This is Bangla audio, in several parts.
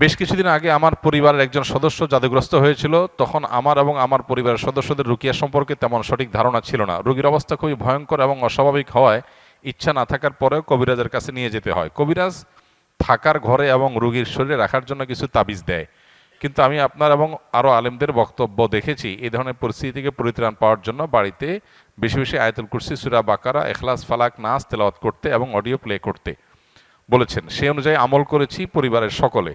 বেশ কিছুদিন আগে আমার পরিবারের একজন সদস্য জাদুগ্রস্ত হয়েছিল। তখন আমার এবং আমার পরিবারের সদস্যদের রুকিয়া সম্পর্কে তেমন সঠিক ধারণা ছিল না। রোগীর অবস্থা খুবই ভয়ঙ্কর এবং অস্বাভাবিক হওয়ায় ইচ্ছা না থাকার পরেও কবিরাজের কাছে নিয়ে যেতে হয়। কবিরাজ থাকার ঘরে এবং রোগীর শরীরে রাখার জন্য কিছু তাবিজ দেয়, কিন্তু আমি আপনার এবং আরও আলেমদের বক্তব্য দেখেছি এই ধরনের পরিস্থিতি থেকে পরিত্রাণ পাওয়ার জন্য বাড়িতে বেশি বেশি আয়াতুল কুরসি, সূরা বাকারা, ইখলাস, ফালাক, নাস তেলাওয়াত করতে এবং অডিও প্লে করতে বলেছেন। সেই অনুযায়ী আমল করেছি পরিবারের সকলে।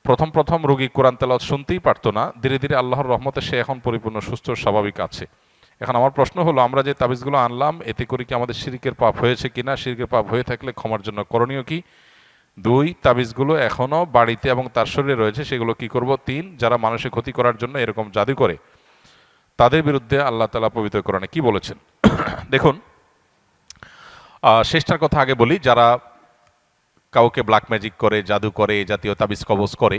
প্রথম প্রথম রোগী কোরআন তেলাওয়াত শুনতেই পারতো না, ধীরে ধীরে আল্লাহর রহমতে সে এখন পরিপূর্ণ সুস্থ স্বাভাবিক আছে। এখন আমার প্রশ্ন হলো, আমরা যে তাবিজগুলো আনলাম এতে করে কি আমাদের শিরকের পাপ হয়েছে কিনা? শিরকের পাপ হয়ে থাকলে ক্ষমার জন্য করণীয় কি? 2, তাবিজগুলো এখনও বাড়িতে এবং তার শরীরে রয়েছে, সেগুলো কি করব? 3, যারা মানুষের ক্ষতি করার জন্য এরকম জাদু করে তাদের বিরুদ্ধে আল্লাহ তাআলা পবিত্র কোরআনে কি বলেছেন? দেখুন, শেষটার কথা আগে বলি। যারা কাউকে ব্ল্যাক ম্যাজিক করে, জাদু করে, এই জাতীয় তাবিজ কবজ করে,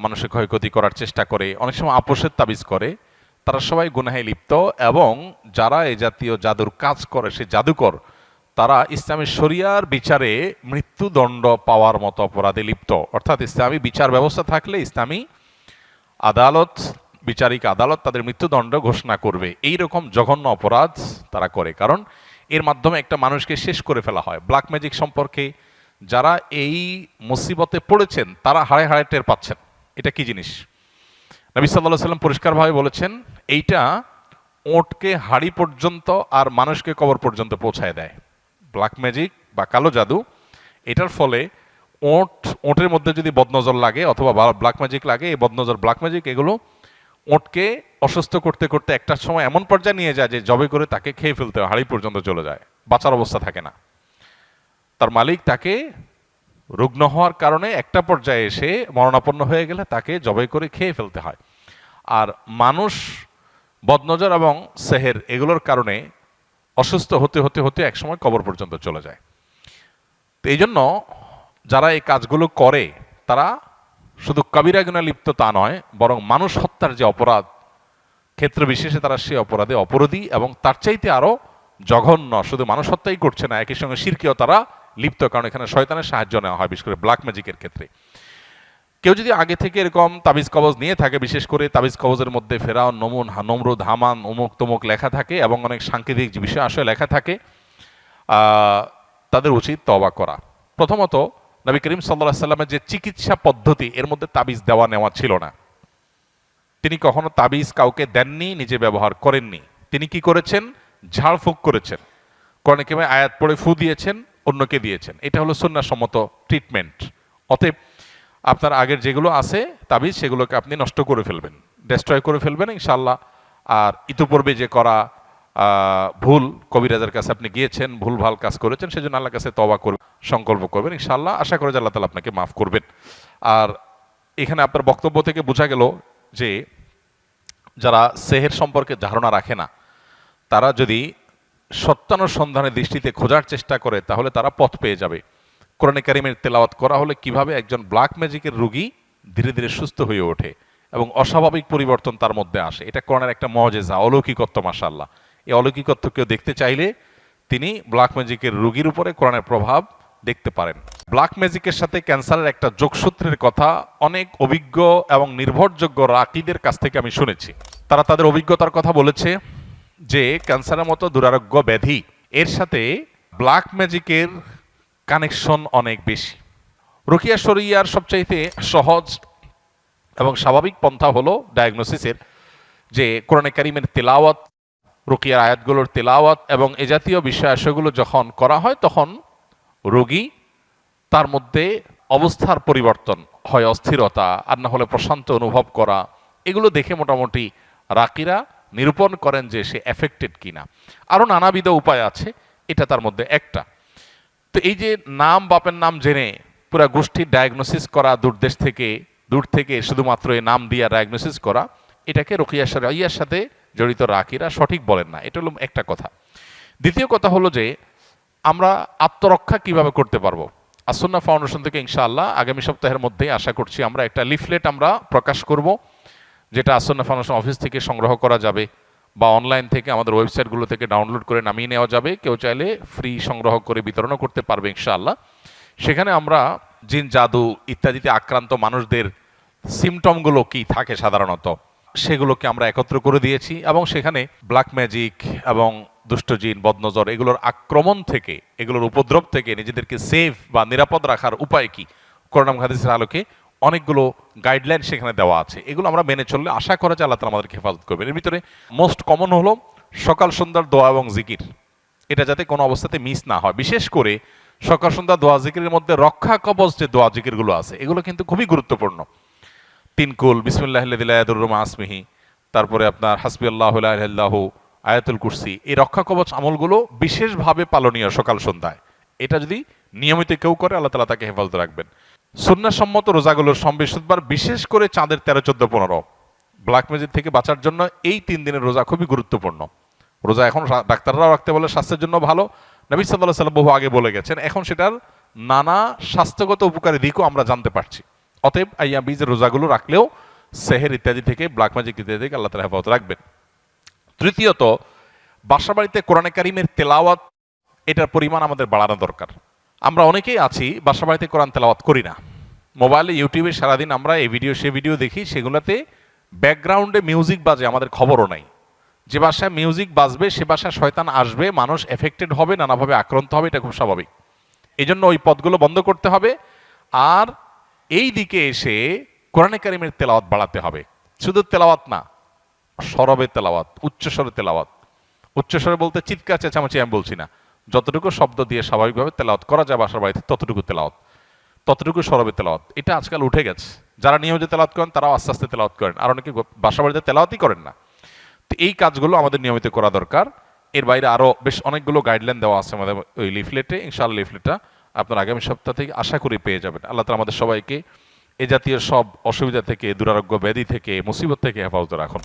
মানুষের ক্ষয়ক্ষতি করার চেষ্টা করে, অনেক সময় আপোষের তাবিজ করে, তারা সবাই গুনাহে লিপ্ত। এবং যারা এই জাতীয় জাদুর কাজ করে, সে জাদুকর, তারা ইসলামী শরিয়ার বিচারে মৃত্যুদণ্ড পাওয়ার মতো অপরাধে লিপ্ত। অর্থাৎ ইসলামী বিচার ব্যবস্থা থাকলে ইসলামী আদালত, বিচারিক আদালত তাদের মৃত্যুদণ্ড ঘোষণা করবে। এই রকম জঘন্য অপরাধ তারা করে, কারণ এর মাধ্যমে একটা মানুষকে শেষ করে ফেলা হয়। ব্ল্যাক ম্যাজিক সম্পর্কে যারা এই মুসিবতে পড়েছেন তারা হাড়ে হাড়ে টের পাচ্ছেন এটা কি জিনিস। নবী সাল্লাল্লাহু আলাইহি ওয়াসাল্লাম পরিষ্কারভাবে বলেছেন, এইটা ওঁটকে হাড়ি পর্যন্ত আর মানুষকে কবর পর্যন্ত পৌঁছায় দেয়। ব্ল্যাক ম্যাজিক বা কালো জাদু, এটার ফলে ওঁটের মধ্যে যদি বদনজর লাগে অথবা ব্ল্যাক ম্যাজিক লাগে, এই বদনজর, ব্ল্যাক ম্যাজিক, এগুলো ওঁটকে অসুস্থ করতে করতে একটা সময় এমন পর্যায়ে নিয়ে যায় যে জবে করে তাকে খেয়ে ফেলতে হয়, হাড়ি পর্যন্ত চলে যায়, বাঁচার অবস্থা থাকে না। তার মালিক তাকে রুগ্ন হওয়ার কারণে একটা পর্যায়ে এসে মরণাপন্ন হয়ে গেলে তাকে জবাই করে খেয়ে ফেলতে হয়। আর মানুষ বদনজর এবং সেহের এগুলোর কারণে অসুস্থ হতে হতে হতে একসময় কবর পর্যন্ত চলে যায়। তো এই জন্য যারা এই কাজগুলো করে তারা শুধু কবিরা গুনাহে লিপ্ত তা নয়, বরং মানুষ হত্যার যে অপরাধ, ক্ষেত্র বিশেষে তারা সেই অপরাধে অপরাধী, এবং তার চাইতে আরো জঘন্য। শুধু মানুষ হত্যাই করছে না, একই সঙ্গে শিরকেও তারা লিপ্ত, কারণ এখানে শয়তানের সাহায্য নেওয়া হয়, বিশেষ করে ব্ল্যাক ম্যাজিকের ক্ষেত্রে। কেউ যদি আগে থেকে এরকম তাবিজ কবজ নিয়ে থাকে, বিশেষ করে তাবিজ কবজের মধ্যে ফেরাউন, নমরুদ, হামান, অমুক তমুক লেখা থাকে এবং অনেক সাংকেতিক বিষয় আসলে লেখা থাকে, তাদের উচিত তওবা করা। প্রথমত, নবী করিম সাল্লাল্লাহু আলাইহি ওয়াসাল্লামের যে চিকিৎসা পদ্ধতি, এর মধ্যে তাবিজ দেওয়া নেওয়া ছিল না। তিনি কখনো তাবিজ কাউকে দেননি, নিজে ব্যবহার করেননি। তিনি কি করেছেন? ঝাড়ফুঁক করেছেন, কোরআনে কারিমে আয়াত পড়ে ফু দিয়েছেন, অন্যকে দিয়েছেন। এটা হলো সুন্নাহসম্মত ট্রিটমেন্ট। অতএব আপনার আগের যেগুলো আছে তাবিজ, সেগুলোকে আপনি নষ্ট করে ফেলবেন, ডেস্ট্রয় করে ফেলবেন ইনশাআল্লাহ। আর ইতিপূর্বে যে করা ভুল, কবিরাজের কাছে আপনি গিয়েছেন, ভুল ভাল কাজ করেছেন, সেজন্য আল্লাহর কাছে তওবা করবেন, সংকল্প করবেন, ইনশাআল্লাহ আশা করে যে আল্লাহ তাআলা আপনাকে মাফ করবেন। আর এখানে আপনার বক্তব্য থেকে বোঝা গেল যে যারা সেহের সম্পর্কে ধারণা রাখে না, তারা যদি সত্যানুসন্ধানের দৃষ্টিতে খোঁজার চেষ্টা করে তাহলে তারা পথ পেয়ে যাবে। কোরআনে কারিমের তেলাওয়াত করা হলে কিভাবে একজন ব্ল্যাক ম্যাজিকের রোগী ধীরে ধীরে সুস্থ হয়ে ওঠে এবং অস্বাভাবিক পরিবর্তন তার মধ্যে আসে, এটা কোরআনের একটা মুজিজা, অলৌকিকত্ব। মাশাআল্লাহ, এই অলৌকিকত্ব কেউ দেখতে চাইলে তিনি ব্ল্যাক ম্যাজিকের রোগীর উপরে কোরআনের প্রভাব দেখতে পারেন। ব্ল্যাক ম্যাজিকের সাথে ক্যান্সারের একটা যোগসূত্রের কথা অনেক অভিজ্ঞ এবং নির্ভরযোগ্য রাকিদের কাছ থেকে আমি শুনেছি। তারা তাদের অভিজ্ঞতার কথা বলেছে যে ক্যান্সারের মতো দুরারোগ্য ব্যাধি, এর সাথে ব্ল্যাক ম্যাজিকের কানেকশন অনেক বেশি। রুকিয়া শরিয়ার সবচাইতে সহজ এবং স্বাভাবিক পন্থা হলো ডায়াগনোসিসের, যে কোরআনে কারিমের তেলাওয়াত, রুকিয়ার আয়াতগুলোর তেলাওয়াত এবং এ জাতীয় বিষয়াশয়গুলো যখন করা হয় তখন রোগী, তার মধ্যে অবস্থার পরিবর্তন হয়, অস্থিরতা, আর না হলে প্রশান্ত অনুভব করা, এগুলো দেখে মোটামুটি রাকিরা নিরূপণ করেন যে সে এফেক্টেড কিনা। আরও নানাবিধ উপায় আছে, এটা তার মধ্যে একটা। তো এই যে নাম, বাপের নাম জেনে পুরা গোষ্ঠীর ডায়াগনোসিস করা, দূর থেকে শুধুমাত্র এই নাম দিয়ে ডায়াগনোসিস করা, এটাকে রুকিয়া শরিয়ার সাথে জড়িত রাকিরা সঠিক বলেন না। এটা হলো একটা কথা। দ্বিতীয় কথা হলো যে আমরা আত্মরক্ষা কিভাবে করতে পারবো। আসুন্নাহ ফাউন্ডেশন থেকে ইনশাআল্লাহ আগামী সপ্তাহের মধ্যেই আশা করছি আমরা একটা লিফলেট আমরা প্রকাশ করব, যেটা আসুন্নাহ ফাউন্ডেশন অফিস থেকে সংগ্রহ করা যাবে বা অনলাইন থেকে আমাদের ওয়েবসাইটগুলো থেকে ডাউনলোড করে নামিয়ে নেওয়া যাবে। কেউ চাইলে ফ্রি সংগ্রহ করে বিতরণও করতে পারবে ইনশাআল্লাহ। সেখানে আমরা জিন জাদু ইত্যাদিতে আক্রান্ত মানুষদের সিমটমগুলো কি থাকে সাধারণত সেগুলোকে আমরা একত্র করে দিয়েছি এবং সেখানে ব্ল্যাক ম্যাজিক এবং দুষ্ট জিন বদনজর এগুলোর আক্রমণ থেকে এগুলোর উপদ্রব থেকে নিজেদেরকে সেফ বা নিরাপদ রাখার উপায় কি কোরআন হাদিসের আলোকে অনেকগুলো গাইডলাইন সেখানে দেওয়া আছে। এগুলো আমরা মেনে চললে আশা করা যায় আল্লাহ তাআলা আমাদেরকে হেফাজত করবেন। এর ভিতরে মোস্ট কমন হলো সকাল সন্ধ্যার দোয়া এবং জিকির, এটা যাতে কোনো অবস্থাতে মিস না হয়। বিশেষ করে সকাল সন্ধ্যা দোয়া জিকিরের মধ্যে রক্ষা কবচ যে দোয়া জিকিরগুলো আছে এগুলো কিন্তু খুবই গুরুত্বপূর্ণ। তিনকুল, বিসমিল্লাহিল্লাযী লা ইয়াদুররু মা ইসমিহি, তারপরে আপনার হাসবিয়াল্লাহু লা ইলাহা ইল্লাহু, আয়াতুল কুরসি, এই রক্ষা কবচ আমলগুলো বিশেষভাবে পালনীয় সকাল সন্ধ্যায়। এটা যদি নিয়মিত কেউ করে আল্লাহ তাআলা তাকে হেফাজত রাখবেন। সুন্নাহসম্মত রোজাগুলোর বৃহস্পতিবার, বিশেষ করে চাঁদের 13, 14, 15 ব্ল্যাক ম্যাজিক থেকে বাঁচার জন্য এই 3 দিনের রোজা খুবই গুরুত্বপূর্ণ। রোজা এখন ডাক্তাররাও রাখতে বলে, স্বাস্থ্যের জন্য ভালো, নবী সাল্লাল্লাহু আলাইহি ওয়াসাল্লাম বহু আগে বলে গেছেন। এখন সেটার নানা স্বাস্থ্যগত উপকারী দিকও আমরা জানতে পারছি। অতএব আইয়াম বীজের রোজাগুলো রাখলেও সেহের ইত্যাদি থেকে, ব্ল্যাক ম্যাজিক ইত্যাদি থেকে আল্লাহ তাআলা হেফাজত রাখবেন। তৃতীয়ত, বাসা বাড়িতে কোরআনে কারিমের তেলাওয়াত, এটার পরিমাণ আমাদের বাড়ানো দরকার। আমরা অনেকেই আছি বাসা বাড়িতে কোরআন তেলাওয়াত করি না, মোবাইলে ইউটিউবে সারাদিন আমরা এই ভিডিও সে ভিডিও দেখি, সেগুলোতে ব্যাকগ্রাউন্ডে মিউজিক বাজে, আমাদের খবরও নাই। যে বাসায় মিউজিক বাজবে সে বাসায় শয়তান আসবে, মানুষ এফেক্টেড হবে, নানাভাবে আক্রান্ত হবে, এটা খুব স্বাভাবিক। এই জন্য ওই পথগুলো বন্ধ করতে হবে। আর এই দিকে এসে কোরআনে কারিমের তেলাওয়াত বাড়াতে হবে। শুধু তেলাওয়াত না, সরবে তেলাওয়াত, উচ্চস্বরে তেলাওয়াত। উচ্চস্বরে বলতে চিৎকার চেঁচামেচি আমি বলছি না, যতটুকু শব্দ দিয়ে স্বাভাবিকভাবে তেলাওয়াত করা যায় বাসার বাড়িতে ততটুকু তেলাওয়াত, ততটুকু সরবে তেলাওয়াত। এটা আজকাল উঠে গেছে। যারা নিয়মিত তেলাওয়াত করেন তারাও আস্তে আস্তে তেলাওয়াত করেন, আর অনেকে বাসা বাড়িতে তেলাওয়াতই করেন না। তো এই কাজগুলো আমাদের নিয়মিত করা দরকার। এর বাইরে আরো বেশ অনেকগুলো গাইডলাইন দেওয়া আছে আমাদের ওই লিফলেটে। ইনশাআল্লাহ লিফলেটটা আপনার আগামী সপ্তাহ থেকে আশা করি পেয়ে যাবেন। আল্লাহ তাআলা আমাদের সবাইকে এ জাতীয় সব অসুবিধা থেকে, দুরারোগ্য ব্যাধি থেকে, মুসিবত থেকে হেফাজত রাখুন।